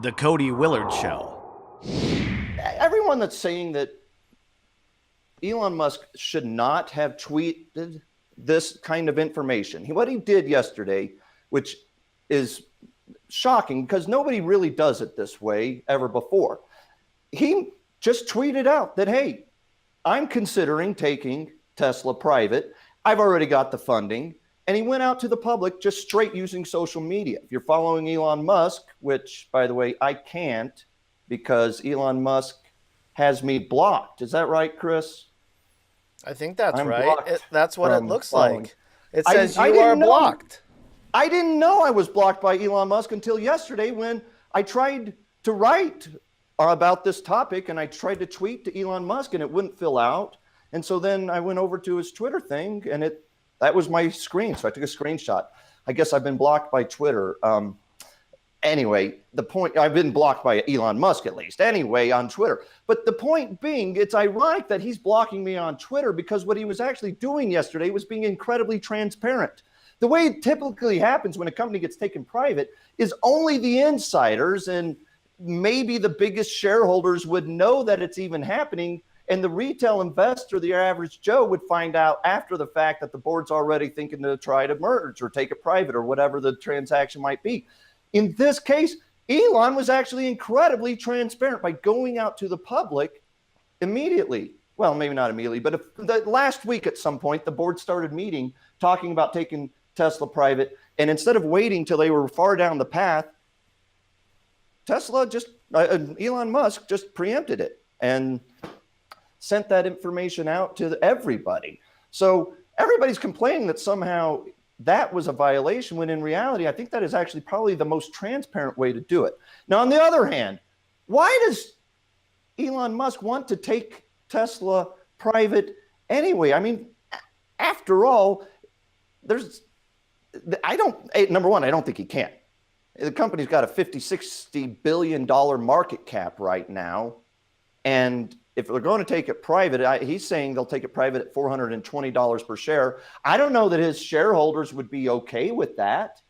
The Cody Willard Show. Everyone that's saying that Elon Musk should not have tweeted this kind of information, what he did yesterday, which is shocking because nobody really does it this way ever before. He just tweeted out that, hey, I'm considering taking Tesla private. I've already got the funding. And he went out to the public just straight using social media. If you're following Elon Musk, which, by the way, I can't because Elon Musk has me blocked. Is that right, Chris? I think that's I'm right. That's what it looks following. like. It says I you are didn't know. blocked. I didn't know I was blocked by Elon Musk until yesterday when I tried to write about this topic and I tried to tweet to Elon Musk and it wouldn't fill out. And so then I went over to his Twitter thing and that was my screen. So I took a screenshot. I guess I've been blocked by Twitter. Anyway, the point, I've been blocked by Elon Musk at least anyway on Twitter. But the point being, it's ironic that he's blocking me on Twitter because what he was actually doing yesterday was being incredibly transparent. The way it typically happens when a company gets taken private is only the insiders and maybe the biggest shareholders would know that it's even happening. And the retail investor, the average Joe, would find out after the fact that the board's already thinking to try to merge or take it private or whatever the transaction might be. In this case, Elon was actually incredibly transparent by going out to the public immediately. Well, maybe not immediately, but last week at some point, the board started meeting, talking about taking Tesla private. And instead of waiting till they were far down the path, Elon Musk just preempted it and sent that information out to everybody. So everybody's complaining that somehow that was a violation, when in reality, I think that is actually probably the most transparent way to do it. Now, on the other hand, why does Elon Musk want to take Tesla private anyway? I mean, after all, number one, I don't think he can. The company's got a $50-60 billion market cap right now. And if they're going to take it private, he's saying they'll take it private at $420 per share. I don't know that his shareholders would be okay with that.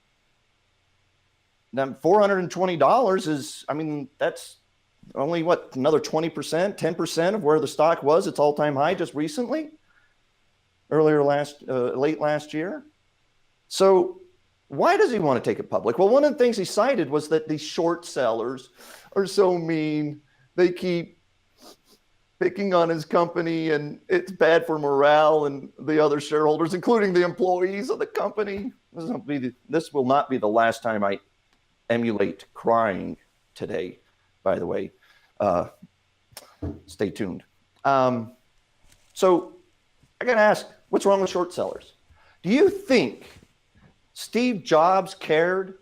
Now, $420 is, I mean, that's only another 20%, 10% of where the stock was its all-time high just recently, late last year. So why does he want to take it public? Well, one of the things he cited was that these short sellers are so mean. They keep picking on his company and it's bad for morale and the other shareholders, including the employees of the company. This will not be the last time I emulate crying today, by the way. Stay tuned. So I got to ask, what's wrong with short sellers? Do you think Steve Jobs cared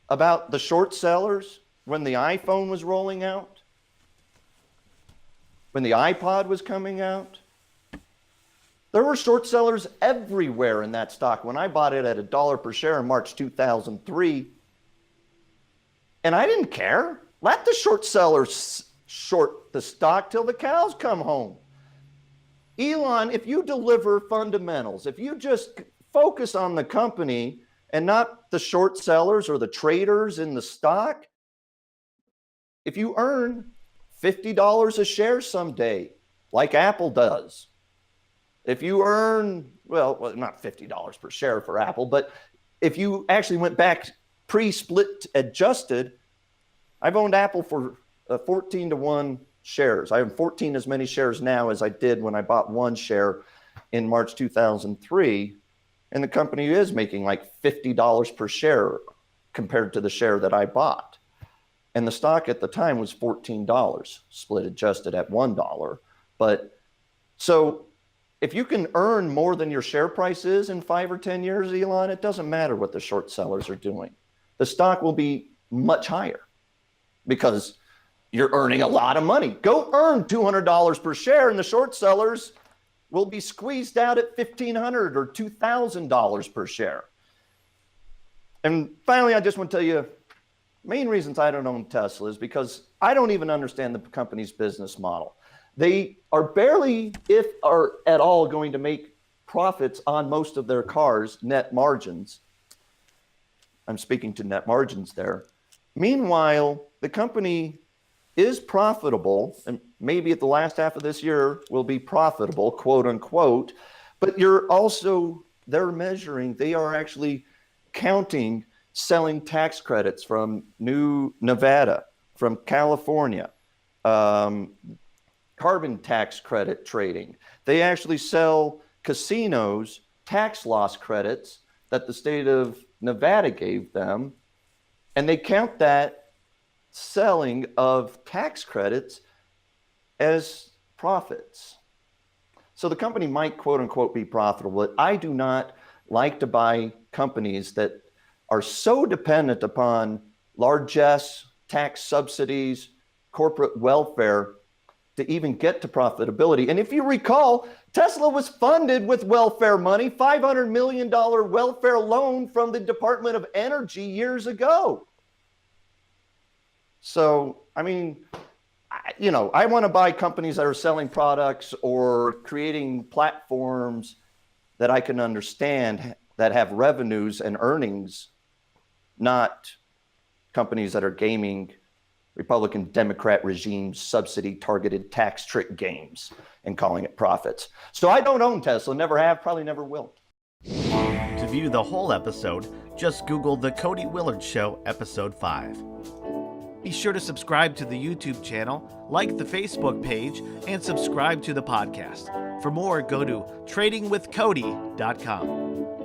about the short sellers when the iPhone was rolling out? When the iPod was coming out? There were short sellers everywhere in that stock when I bought it at $1 per share in March 2003. And I didn't care. Let the short sellers short the stock till the cows come home. Elon, if you deliver fundamentals, if you just focus on the company and not the short sellers or the traders in the stock, if you earn $50 a share someday, like Apple does. If you earn, well, not $50 per share for Apple, but if you actually went back pre-split adjusted, I've owned Apple for 14-1 shares. I have 14 as many shares now as I did when I bought one share in March 2003. And the company is making like $50 per share compared to the share that I bought. And the stock at the time was $14, split adjusted at $1. But so if you can earn more than your share price is in 5 or 10 years, Elon, it doesn't matter what the short sellers are doing. The stock will be much higher because you're earning a lot of money. Go earn $200 per share and the short sellers will be squeezed out at $1,500 or $2,000 per share. And finally, I just want to tell you, main reasons I don't own Tesla is because I don't even understand the company's business model. They are barely, if or at all, going to make profits on most of their cars, net margins. I'm speaking to net margins there. Meanwhile, the company is profitable, and maybe at the last half of this year will be profitable, quote unquote, but they're measuring, they are actually counting selling tax credits from Nevada, from California, carbon tax credit trading. They actually sell casinos tax loss credits that the state of Nevada gave them, and they count that selling of tax credits as profits. So the company might, quote unquote, be profitable, but I do not like to buy companies that are so dependent upon largesse, tax subsidies, corporate welfare to even get to profitability. And if you recall, Tesla was funded with welfare money, $500 million welfare loan from the Department of Energy years ago. So, I mean, I want to buy companies that are selling products or creating platforms that I can understand that have revenues and earnings, not companies that are gaming Republican Democrat regimes, subsidy targeted tax trick games and calling it profits. So I don't own Tesla, never have, probably never will. To view the whole episode, just Google The Cody Willard Show, Episode 5. Be sure to subscribe to the YouTube channel, like the Facebook page, and subscribe to the podcast. For more, go to tradingwithcody.com.